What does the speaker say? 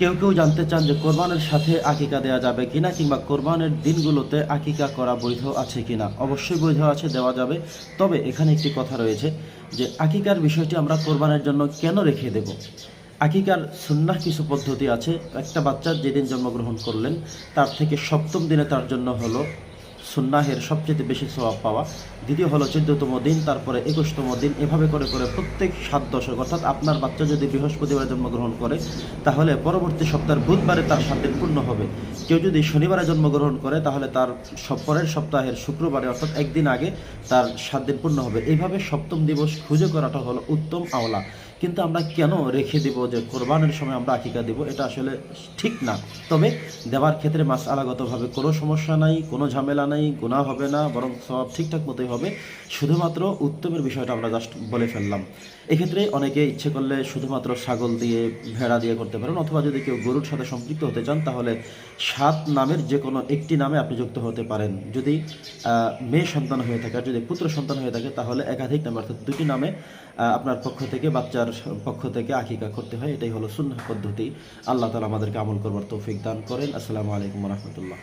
কেউ কেউ জানতে চান যে কোরবানের সাথে আকিকা দেওয়া যাবে কিনা, কিংবা কোরবানের দিনগুলোতে আকিকা করা বৈধ আছে কিনা। অবশ্যই বৈধ আছে, দেওয়া যাবে। তবে এখানে একটি কথা রয়েছে যে আকিকার বিষয়টি আমরা কোরবানের জন্য কেন রেখে দেব। আকিকার সুন্নাহ কিছু পদ্ধতি আছে। একটা বাচ্চা যেদিন জন্মগ্রহণ করলেন তার থেকে সপ্তম দিনে তার জন্য হলো সুন্নাহের সবচেয়ে বেশি সওয়াব পাওয়া। দ্বিতীয় হলো 14তম দিন, তারপরে 21তম দিন, এভাবে করে করে প্রত্যেক 7 দশক, অর্থাৎ আপনার বাচ্চা যদি বৃহস্পতিবারে জন্মগ্রহণ করে তাহলে পরবর্তী সপ্তাহের বুধবারে তার 7 দিন পূর্ণ হবে। কেউ যদি শনিবারে জন্মগ্রহণ করে তাহলে তার পরের সপ্তাহের শুক্রবারে, অর্থাৎ একদিন আগে তার 7 দিন পূর্ণ হবে। এইভাবে সপ্তম দিবস খুঁজে করাটা হলো উত্তম আওলা। কিন্তু আমরা কেন রেখে দিব যে কোরবানের সময় আমরা আকিকা দেব, এটা আসলে ঠিক না। তবে দেওয়ার ক্ষেত্রে মাসআলাগতভাবে কোনো সমস্যা নাই, কোনো ঝামেলা নাই, গুনাহ হবে না, বরং সওয়াব ঠিকঠাক মতোই হবে। শুধুমাত্র উত্তমের বিষয়টা আমরা জাস্ট বলে ফেললাম। এক্ষেত্রে অনেকে ইচ্ছে করলে শুধুমাত্র ছাগল দিয়ে, ভেড়া দিয়ে করতে পারেন, অথবা যদি কেউ গরুর সাথে সম্পৃক্ত হতে চান তাহলে 7 নামের যে কোনো একটি নামে আপনি যুক্ত হতে পারেন। যদি মেয়ে সন্তান হয়ে থাকে, আর যদি পুত্র সন্তান হয়ে থাকে তাহলে একাধিক নামে, অর্থাৎ 2টি নামে আপনার পক্ষ থেকে, বাচ্চার পক্ষ থেকে আকিকা করতে হয়। এটাই হলো সুন্নাহ পদ্ধতি। আল্লাহ তাআলা আমাদেরকে আমল করবার তৌফিক দান করেন। আসসালামু আলাইকুম ওয়া রাহমাতুল্লাহ।